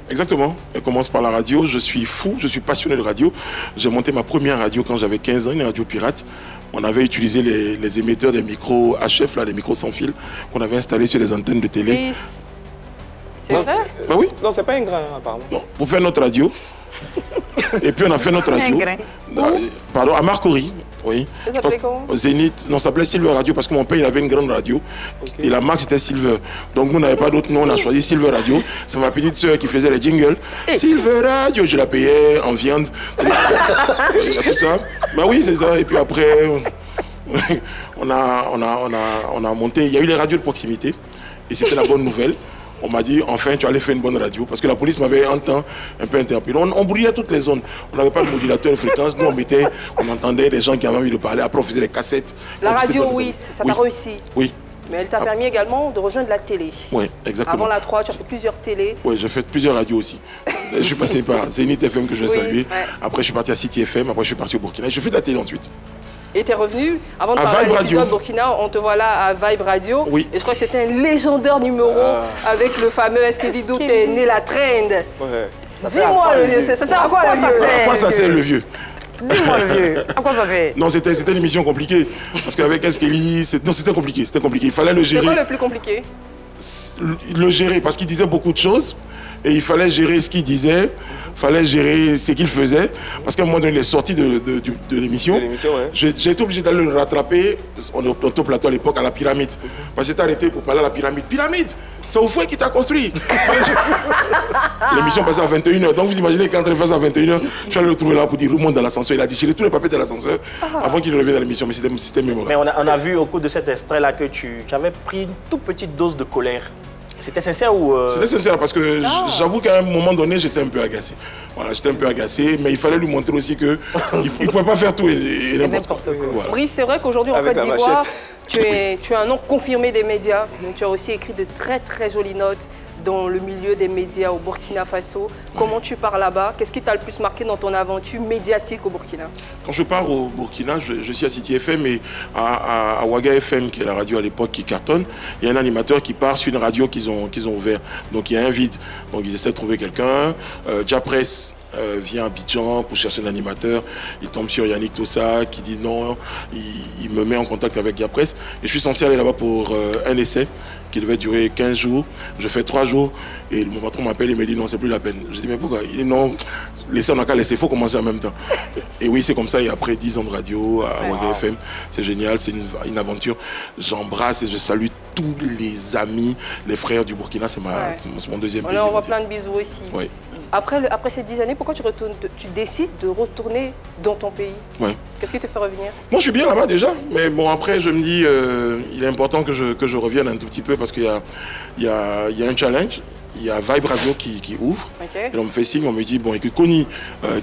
Exactement, elle commence par la radio. Je suis fou, je suis passionné de radio. J'ai monté ma première radio quand j'avais 15 ans, une radio pirate. On avait utilisé les émetteurs des micros HF, là, les micros sans fil, qu'on avait installés sur les antennes de télé. Brice, c'est vrai? Ben oui. Non, c'est pas un grain, apparemment. Non, pour faire notre radio. Et puis on a fait notre radio. Pardon, à Marcory. Oui. Ça s'appelait comment? Zénith. Non, ça s'appelait Silver Radio parce que mon père il avait une grande radio. Et la marque c'était Silver. Donc nous n'avons pas d'autre nom, on a choisi Silver Radio. C'est ma petite soeur qui faisait les jingles. Silver Radio, je la payais en viande. Tout ça. Ben oui, c'est ça. Et puis après, on a monté. Il y a eu les radios de proximité. Et c'était la bonne nouvelle. On m'a dit, enfin, tu allais faire une bonne radio. Parce que la police m'avait un temps un peu interpellé. On brouillait toutes les zones. On n'avait pas de modulateur de fréquence. Nous, on entendait des gens qui avaient envie de parler. Après, on faisait des cassettes. La radio, oui, ça t'a réussi. Oui. Mais elle t'a permis également de rejoindre la télé. Oui, exactement. Avant la 3, tu as fait plusieurs télés. Oui, j'ai fait plusieurs radios aussi. Je suis passé par Zénith FM que je vais saluer. Ouais. Après, je suis parti à City FM. Après, je suis parti au Burkina. J'ai fait de la télé ensuite. Et tu es revenu, avant de parler de l'épisode Burkina, on te voit là à Vibe Radio. Oui. Et je crois que c'était un légendaire numéro avec le fameux Esquelido, t'es né la trend. Ouais. Dis-moi le vieux, ça sert à quoi le vieux? À quoi ça sert le vieux? Dis-moi le vieux, à quoi ça fait? Non, c'était une émission compliquée. Parce qu'avec Esqueli, non, c'était compliqué, Il fallait le gérer. C'est quoi le plus compliqué? Le gérer, parce qu'il disait beaucoup de choses. Et il fallait gérer ce qu'il disait, il fallait gérer ce qu'il faisait. Parce qu'à un moment donné, il est sorti de l'émission. Ouais. J'ai été obligé d'aller le rattraper. On est au plateau à l'époque à la pyramide. Parce que j'étais arrêté pour parler à la pyramide. Pyramide, c'est au fouet qui t'a construit. L'émission passait à 21h. Donc vous imaginez quand il passe à 21h, je suis allé le trouver là pour dire remonte dans l'ascenseur. Il a déchiré tous les papiers de l'ascenseur avant qu'il revienne dans l'émission. Mais c'était mémorable. Mais on a vu au cours de cet extrait là que tu avais pris une toute petite dose de colère. C'était sincère ou... C'était sincère parce que j'avoue qu'à un moment donné, j'étais un peu agacé. Voilà, j'étais un peu agacé, mais il fallait lui montrer aussi qu'il ne pouvait pas faire tout et n'importe quoi. Voilà. Brice, c'est vrai qu'aujourd'hui en Côte d'Ivoire, tu es un nom confirmé des médias. Donc, tu as aussi écrit de très très jolies notes dans le milieu des médias au Burkina Faso. Comment tu pars là-bas? Qu'est-ce qui t'a le plus marqué dans ton aventure médiatique au Burkina? Quand je pars au Burkina, je suis à City FM et à Ouaga FM, qui est la radio à l'époque qui cartonne, il y a un animateur qui part sur une radio qu'ils ont ouvert. Donc il y a un vide. Donc ils essaient de trouver quelqu'un. Diapresse vient à Abidjan pour chercher un animateur. Il tombe sur Yannick Tossa qui dit non. Il me met en contact avec Diapresse. Et je suis censé aller là-bas pour un essai qui devait durer 15 jours. Je fais 3 jours et mon patron m'appelle et me dit non, c'est plus la peine. Je dis mais pourquoi? Il dit non, laissez, on n'a qu'à laisser, il faut commencer en même temps. Et oui, c'est comme ça. Et après 10 ans de radio à Ouaga FM, c'est génial, c'est une aventure. J'embrasse et je salue tous les amis, les frères du Burkina. C'est mon deuxième pays. On voit plein de bisous aussi. Oui. Après ces 10 années, pourquoi tu décides de retourner dans ton pays? Qu'est-ce qui te fait revenir? Moi, je suis bien là-bas déjà. Mais bon, après, je me dis, il est important que je revienne un tout petit peu parce qu'il y a un challenge. Il y a Vibe Radio qui ouvre. Et on me fait signe, on me dit, bon, écoute, Connie,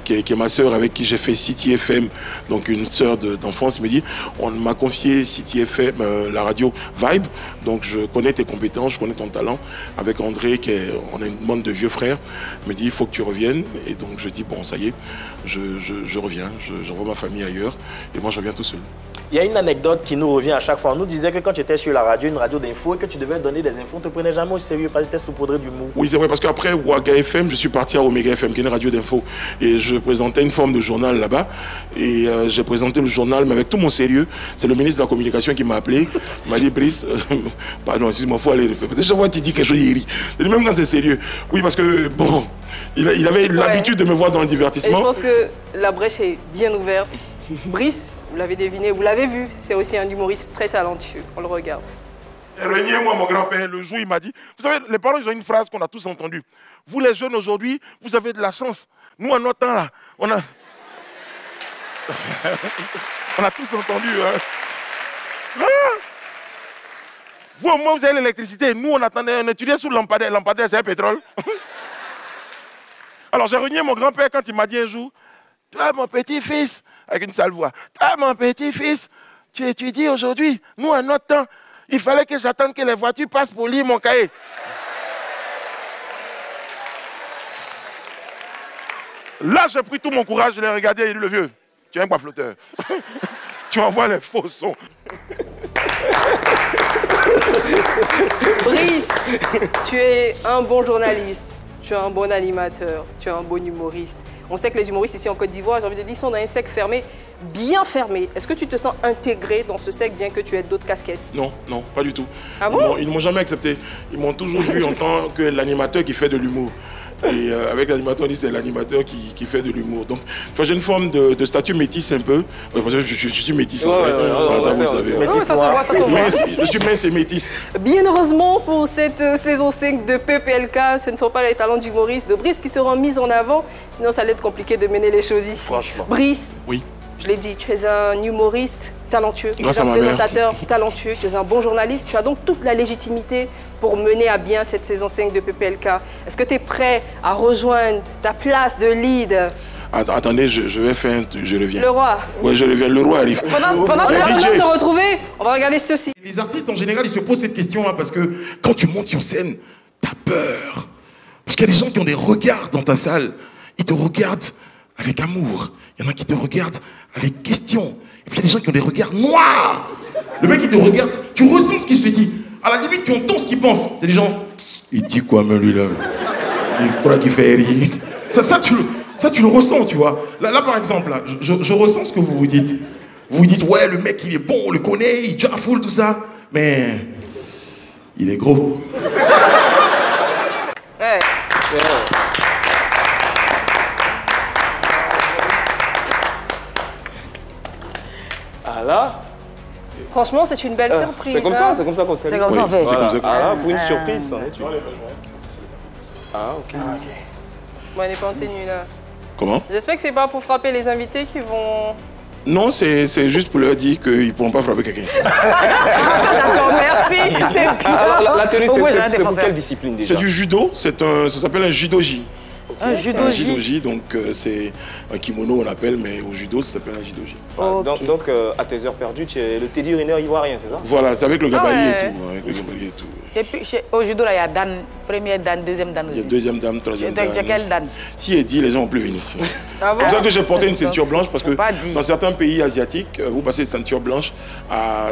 qui est ma sœur avec qui j'ai fait City FM, donc une sœur d'enfance, me dit, on m'a confié City FM, la radio Vibe, donc je connais tes compétences, je connais ton talent. Avec André, on est une bande de vieux frères, il me dit, il faut que tu reviennes. Et donc je dis, bon, ça y est, je reviens, j'envoie ma famille ailleurs, et moi je reviens tout seul. Il y a une anecdote qui nous revient à chaque fois. On nous disait que quand tu étais sur la radio, une radio d'info, et que tu devais donner des infos, on ne te prenait jamais au sérieux parce que c'était saupoudré d'humour. Oui, c'est vrai, parce qu'après Ouaga FM, je suis parti à Omega FM, qui est une radio d'info. Et je présentais une forme de journal là-bas. Et j'ai présenté le journal, mais avec tout mon sérieux. C'est le ministre de la Communication qui m'a appelé. Il m'a dit, Brice, pardon, excuse-moi, il faut aller le faire. Parce que chaque fois que tu dis quelque chose, il rit. Même quand c'est sérieux. Oui, parce que, bon, il avait l'habitude de me voir dans le divertissement. Et je pense que la brèche est bien ouverte. Brice, vous l'avez deviné, vous l'avez vu, c'est aussi un humoriste très talentueux. On le regarde. Reniez-moi, mon grand-père, le jour, il m'a dit, vous savez, les parents, ils ont une phrase qu'on a tous entendue. Vous, les jeunes, aujourd'hui, vous avez de la chance. Nous, à notre temps, là, on a tous entendu. Hein. Vous, au moins, vous avez l'électricité. Nous, on étudiait sous le lampadaire. Le lampadaire, c'est un pétrole. Alors, j'ai renié mon grand-père quand il m'a dit un jour, toi, mon petit-fils, avec une sale voix, toi, mon petit-fils, tu étudies aujourd'hui. Nous, à notre temps, il fallait que j'attende que les voitures passent pour lire mon cahier. Là, j'ai pris tout mon courage, je l'ai regardé et il dit, le vieux, tu es un flotteur. Tu envoies les faux sons. Brice, tu es un bon journaliste, tu es un bon animateur, tu es un bon humoriste. On sait que les humoristes ici en Côte d'Ivoire, j'ai envie de dire, sont dans un cercle fermé, bien fermé. Est-ce que tu te sens intégré dans ce cercle, bien que tu aies d'autres casquettes? Non, non, pas du tout. Ah bon? Ils ne m'ont jamais accepté. Ils m'ont toujours vu en tant que l'animateur qui fait de l'humour. Et avec l'animateur, on dit c'est l'animateur qui fait de l'humour. Donc, j'ai une forme de statut métis un peu. Je suis métis en fait. Ça, vous le savez. Je suis mince et métis. Bien heureusement, pour cette saison 5 de PPLK, ce ne sont pas les talents d'humoriste de Brice qui seront mis en avant. Sinon, ça allait être compliqué de mener les choses ici. Franchement. Brice, oui. Je l'ai dit, tu es un humoriste talentueux, tu es un présentateur talentueux, tu es un bon journaliste. Tu as donc toute la légitimité pour mener à bien cette saison 5 de PPLK. Est-ce que tu es prêt à rejoindre ta place de lead? Attendez, je vais faire je reviens. Le roi? Oui, je reviens, le roi arrive. Pendant ce temps de te retrouver, on va regarder ceci. Les artistes, en général, ils se posent cette question parce que quand tu montes sur scène, tu as peur. Parce qu'il y a des gens qui ont des regards dans ta salle. Ils te regardent avec amour. Il y en a qui te regardent avec question. Et puis il y a des gens qui ont des regards noirs. Le mec, il te regarde, tu ressens ce qu'il se dit. À la limite, tu entends ce qu'il pense. C'est des gens, il dit quoi, même lui, là? Il croit qu'il fait rire. Ça, tu le ressens, tu vois. Là par exemple, là, je ressens ce que vous vous dites. Vous vous dites, ouais, le mec, il est bon, on le connaît, il jaffoule, tout ça. Mais il est gros. Ouais. Là. Franchement, c'est une belle surprise. C'est comme ça, c'est comme ça qu'on s'est. C'est comme ça, en fait. C'est comme ça. Ah, pour une surprise, ça. Ah, ok. Bon, elle n'est pas en tenue là. Comment? J'espère que c'est pas pour frapper les invités qui vont Non, c'est juste pour leur dire qu'ils ne pourront pas frapper quelqu'un. J'entends, merci. Alors, la tenue, c'est pour quelle discipline déjà? C'est du judo, ça s'appelle un judoji. Un judoji. Un judoji, donc c'est un kimono on appelle, mais au judo ça s'appelle un judoji. Okay. Donc à tes heures perdues, tu es le Teddy Riner ivoirien, c'est ça? Voilà, c'est avec le gabarit et tout. Avec le gabarit et tout. Et puis au judo, là, il y a Dan, première Dan, deuxième Dan aussi. Il y a deuxième dame, troisième dame. Tu as quel Dan? Si elle dit, les gens vont plus venir ici. Ah bon? C'est pour ça que j'ai porté une ceinture blanche, parce que dans certains pays asiatiques, vous passez de ceinture blanche,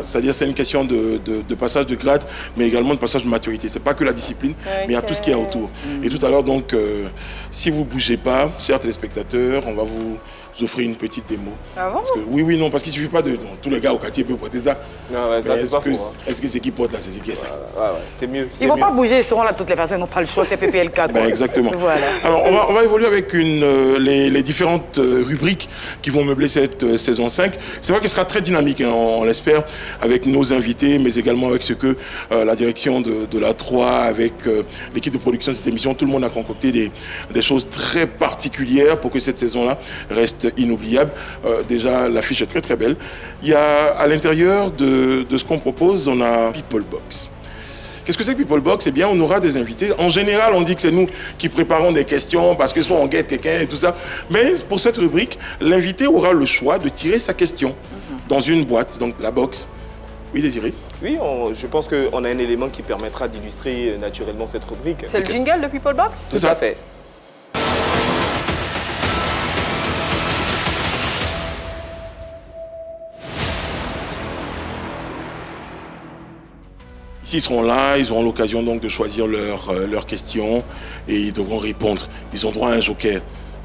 c'est-à-dire c'est une question de passage de grade, mais également de passage de maturité. C'est pas que la discipline, mais il y a tout ce qu'il y a autour. Et tout à l'heure, donc, si vous ne bougez pas, chers téléspectateurs, on va vous offrir une petite démo. Ah bon? Oui, non, parce qu'il ne suffit pas de... Non, tous les gars au quartier peuvent porter ça. Non, ouais, ça c'est pas faux. Est-ce que c'est qui porte là, c'est qui est ça? Ouais, c'est mieux. Ils ne vont pas bouger, ils seront là de toutes les façons, ils n'ont pas le choix, c'est PPLK. Quoi. Exactement. Voilà. Alors, on va évoluer avec les différentes rubriques qui vont meubler cette saison 5. C'est vrai qu'elle sera très dynamique, hein, on l'espère, avec nos invités, mais également avec ce que la direction de la 3, avec l'équipe de production de cette émission, tout le monde a concocté des choses très particulières pour que cette saison-là reste inoubliable. Déjà, l'affiche est très très belle. Il y a à l'intérieur de ce qu'on propose, on a People Box. Qu'est-ce que c'est que People Box? Eh bien, on aura des invités. En général, on dit que c'est nous qui préparons des questions parce que soit on guette quelqu'un et tout ça. Mais pour cette rubrique, l'invité aura le choix de tirer sa question dans une boîte, donc la box. Oui, Désiré? Oui, je pense qu'on a un élément qui permettra d'illustrer naturellement cette rubrique. C'est le jingle de People Box? C'est ça. Tout à fait. S'ils seront là, ils auront l'occasion donc de choisir leurs questions et ils devront répondre. Ils ont droit à un joker.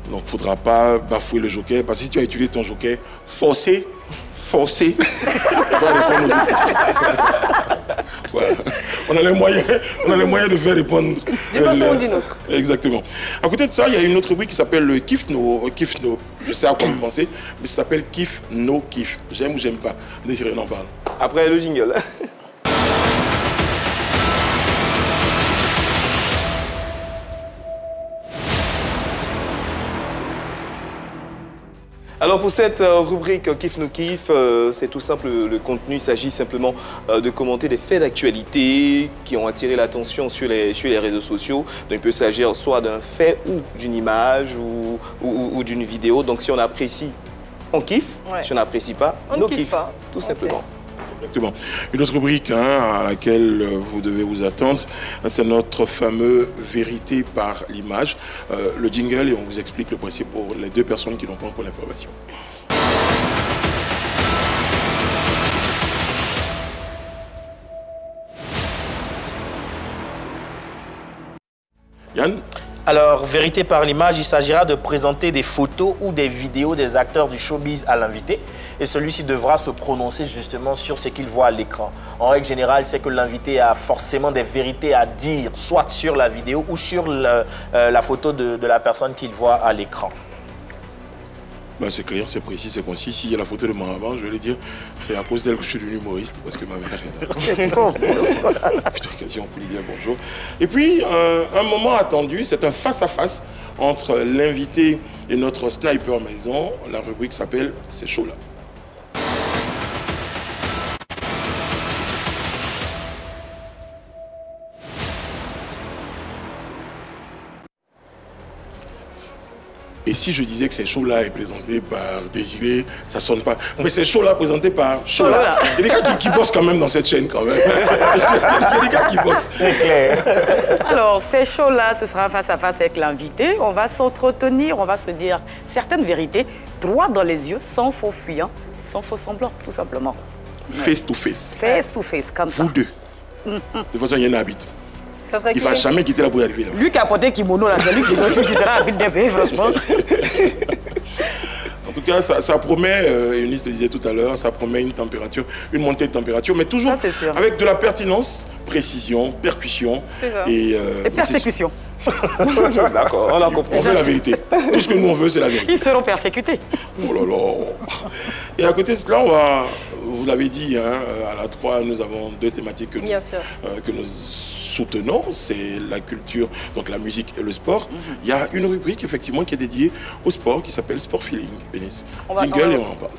Donc il ne faudra pas bafouer le joker parce que si tu as utilisé ton joker, forcé, tu vas répondre aux questions. Voilà. On a les moyens de faire répondre. D'une façon ou d'une autre. Exactement. À côté de ça, il y a une autre rubrique qui s'appelle le Kiff No. Je sais à quoi vous pensez, mais ça s'appelle Kiff No Kiff. J'aime ou j'aime pas. Désiré, on en parle. Après le jingle. Alors pour cette rubrique Kiff No Kiff, c'est tout simple le contenu. Il s'agit simplement de commenter des faits d'actualité qui ont attiré l'attention sur les réseaux sociaux. Donc il peut s'agir soit d'un fait ou d'une image ou d'une vidéo. Donc si on apprécie, on kiffe. Ouais. Si on n'apprécie pas, on no kiffe. Tout simplement. Exactement. Une autre rubrique à laquelle vous devez vous attendre, c'est notre fameux vérité par l'image. Le jingle, et on vous explique le principe pour les deux personnes qui n'ont pas encore l'information. Yann? Alors, vérité par l'image, il s'agira de présenter des photos ou des vidéos des acteurs du showbiz à l'invité. Et celui-ci devra se prononcer justement sur ce qu'il voit à l'écran. En règle générale, c'est que l'invité a forcément des vérités à dire, soit sur la vidéo ou sur la photo de la personne qu'il voit à l'écran. Ben c'est clair, c'est précis, c'est concis. S'il y a la photo de ma maman, je vais lui dire, c'est à cause d'elle que je suis devenu humoriste, parce que ma mère est là. Petite occasion pour lui dire bonjour. Et puis, un moment attendu, c'est un face-à-face entre l'invité et notre sniper maison. La rubrique s'appelle « C'est chaud là ». Et si je disais que c'est chaud là est présenté par Désiré, ça sonne pas. Mais c'est chaud là présenté par Chola. Il y a des gars qui bossent quand même dans cette chaîne quand même. Il y a des gars qui bossent. C'est clair. Alors, c'est chaud là, ce sera face à face avec l'invité. On va s'entretenir, on va se dire certaines vérités, droit dans les yeux, sans faux fuyant, sans faux semblant, tout simplement. Face to face. Face to face, comme ça. Vous deux. De toute façon, il y en a habite. Il ne va jamais quitter la pour y arriver là. Lui qui a porté kimono là, c'est lui qui sera habile d'un pays, franchement. En tout cas, ça promet, Eunice le disait tout à l'heure, ça promet une température, une montée de température, mais toujours avec de la pertinence, précision, percussion et persécution. D'accord, on a compris. On veut la vérité. Tout ce que nous on veut, c'est la vérité. Ils seront persécutés. Oh là là. Et à côté de cela, on va, vous l'avez dit, hein, à la 3, nous avons deux thématiques que nous soutenons, c'est la culture, donc la musique et le sport. Il y a une rubrique effectivement qui est dédiée au sport qui s'appelle Sport Feeling. Bénice. Jingle et on en parle.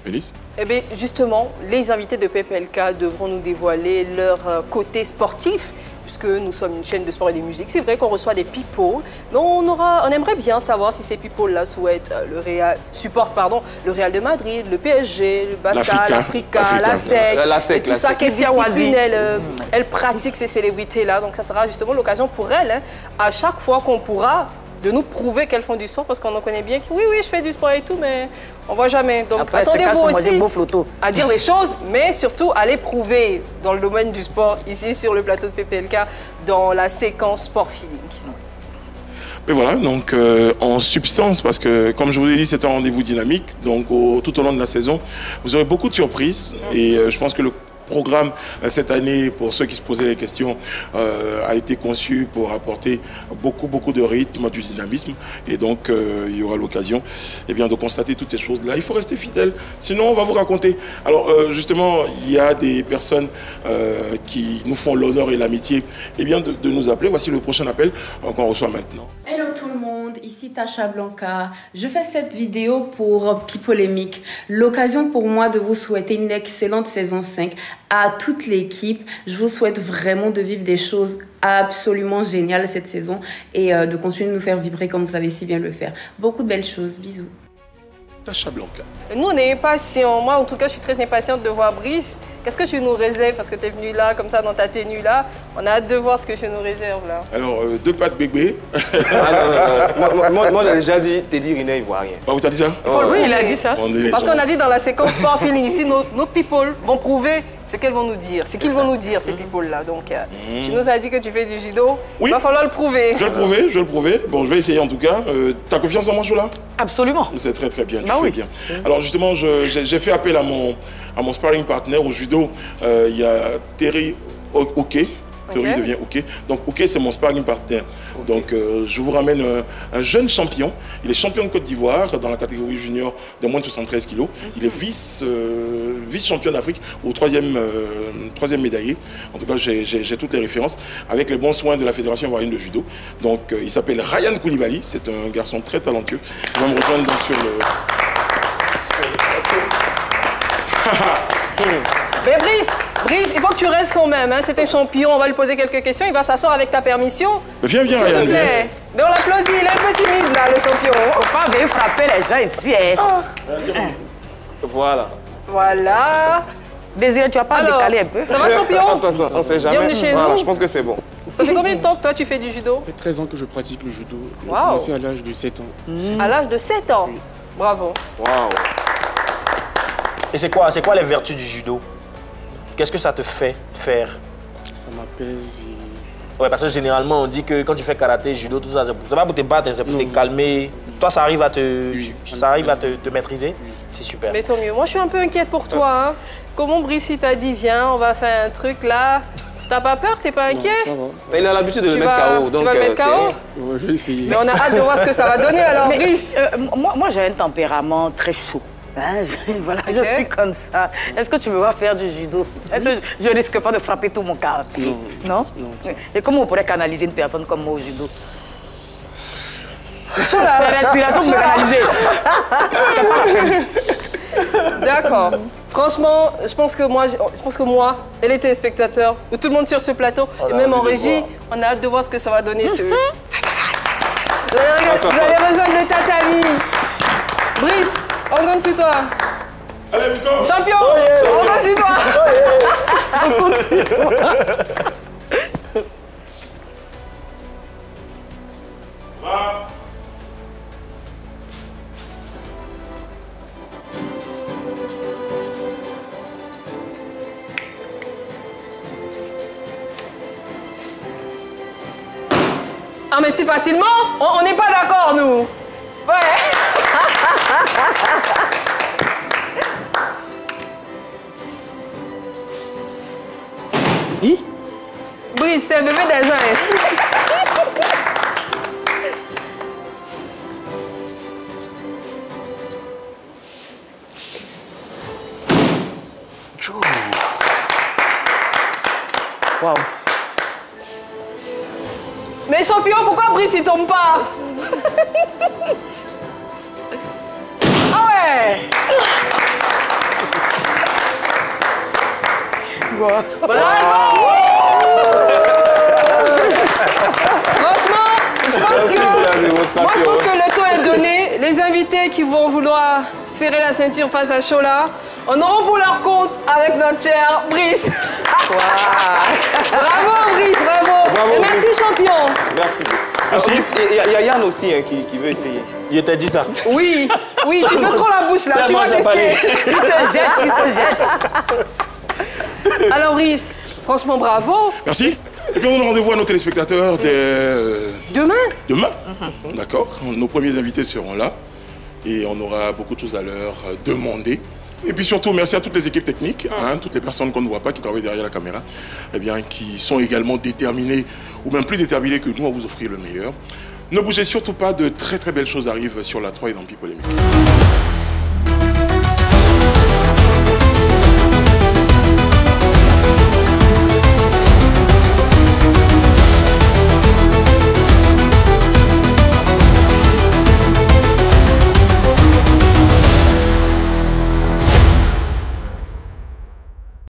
Félix? Eh bien, justement, les invités de PPLK devront nous dévoiler leur côté sportif, puisque nous sommes une chaîne de sport et de musique. C'est vrai qu'on reçoit des people, mais on aimerait bien savoir si ces people-là supportent le Real de Madrid, le PSG, le Barça, l'Africa, la SEC, tout ça, quelle discipline elle pratique ces célébrités-là. Donc ça sera justement l'occasion pour elles, à chaque fois qu'on pourra, de nous prouver qu'elles font du sport, parce qu'on en connaît bien. Oui, je fais du sport et tout, mais on voit jamais. Donc attendez-vous aussi à dire les choses, mais surtout à les prouver dans le domaine du sport, ici sur le plateau de PPLK, dans la séquence Sport Feeling. Mais voilà, donc en substance, parce que comme je vous l'ai dit, c'est un rendez-vous dynamique, donc tout au long de la saison, vous aurez beaucoup de surprises, et je pense que le programme cette année, pour ceux qui se posaient les questions, a été conçu pour apporter beaucoup de rythme, du dynamisme, et donc il y aura l'occasion de constater toutes ces choses-là. Il faut rester fidèle, sinon on va vous raconter. Alors justement, il y a des personnes qui nous font l'honneur et l'amitié de nous appeler. Voici le prochain appel qu'on reçoit maintenant. Hello tout le monde, ici Tasha Blanca. Je fais cette vidéo pour Pipolémique. L'occasion pour moi de vous souhaiter une excellente saison 5 à toute l'équipe. Je vous souhaite vraiment de vivre des choses absolument géniales cette saison et de continuer de nous faire vibrer comme vous savez si bien le faire. Beaucoup de belles choses. Bisous. Tasha Blanca. Nous, on est impatients. Moi, en tout cas, je suis très impatiente de voir Brice. Qu'est-ce que tu nous réserves? Parce que tu es venu là, comme ça, dans ta tenue là. On a hâte de voir ce que tu nous réserves là. Alors, 2 pattes bébé. Moi, j'ai déjà dit, Teddy Riner, il voit rien. Ah, vous t'as dit ça? Oui, il a dit ça. Parce qu'on a dit dans la séquence Sport Feeling ici, nos people vont prouver ce qu'elles vont nous dire. Ce qu'ils vont nous dire, ces people là. Donc, tu nous as dit que tu fais du judo. Oui. Il va falloir le prouver. Je vais le prouver. Bon, je vais essayer en tout cas. T'as confiance en moi, Chola? Absolument. C'est très bien. Tu fais bien. Alors, justement, j'ai fait appel à mon sparring partner au judo. Il y a Terry Oké. Terry devient Oké. Donc, Oké, c'est mon sparring partner. Donc, je vous ramène un jeune champion. Il est champion de Côte d'Ivoire dans la catégorie junior de moins de 73 kg. Il est vice-champion d'Afrique au troisième médaillé. En tout cas, j'ai toutes les références avec les bons soins de la Fédération ivoirienne de judo. Donc, il s'appelle Ryan Koulibaly. C'est un garçon très talentueux. Il va me rejoindre donc sur le... Mais Brice, il faut que tu restes quand même. Hein. C'est un champion, on va lui poser quelques questions. Il va s'asseoir avec ta permission. Mais viens, Ryan. S'il te plaît. Mais on l'applaudit, il est un peu timide là, le champion. Faut pas venir frapper les gens ici. Voilà. Désiré, tu vas pas décaler un peu? Ça va, champion? Attends, on sait jamais. Bienvenue chez nous. Je pense que c'est bon. Ça fait combien de temps que toi tu fais du judo? Ça fait 13 ans que je pratique le judo. J'ai Wow. commencé à l'âge de 7 ans. À l'âge de 7 ans? Oui. Bravo. Waouh. Et c'est quoi les vertus du judo? Qu'est-ce que ça te fait faire? Ça m'apaise et... Ouais, parce que généralement on dit que quand tu fais karaté, judo, tout ça, c'est pas pour te battre, c'est pour te calmer. Toi, ça arrive à te maîtriser? C'est super. Mais tant mieux. Moi, je suis un peu inquiète pour toi. Hein. Comment Brice t'a dit, viens, on va faire un truc là. T'as pas peur? T'es pas inquiet? Non, ça va. Il a l'habitude de le mettre KO. Tu vas le mettre KO? Ouais, je vais essayer. Mais on a hâte de voir ce que ça va donner alors, Brice. Moi, j'ai un tempérament très chaud. Hein, je suis comme ça. Est-ce que tu me vois faire du judo? Est-ce que je risque pas de frapper tout mon quartier? Non. Et comment on pourrait canaliser une personne comme moi au judo? C'est l'inspiration pour me canaliser. C'est pas la peine. D'accord. Franchement, je pense que moi et les téléspectateurs, ou tout le monde sur ce plateau, et même en régie, on a hâte de voir ce que ça va donner face à face. Vous allez rejoindre le tatami. Brice, on compte sur toi. Allez, Nico. Champion, on compte sur toi. On compte sur toi. Ah mais si facilement, on n'est pas d'accord nous. Ouais. Brice, c'est un bébé déjà. Wow. Mais champion, pourquoi Brice il tombe pas? Ah ouais. quoi. Bravo. Franchement, je pense que le temps est donné. Les invités qui vont vouloir serrer la ceinture face à Chola en auront pour leur compte avec notre cher Brice. Bravo Brice, bravo. Et merci champion. Merci. Il y a Yann aussi hein, qui veut essayer. Il t'a dit ça. Oui, oui, tu fais trop la bouche là, tu vas tester. Il se jette. Alors Brice, franchement bravo. Merci. Et puis on donne rendez-vous à nos téléspectateurs demain. Demain. D'accord. Nos premiers invités seront là. Et on aura beaucoup de choses à leur demander. Et puis surtout, merci à toutes les équipes techniques, hein, toutes les personnes qu'on ne voit pas, qui travaillent derrière la caméra, eh bien, qui sont également déterminées, ou même plus déterminées que nous, à vous offrir le meilleur. Ne bougez surtout pas, de très très belles choses arrivent sur la 3 et dans Pipolémique.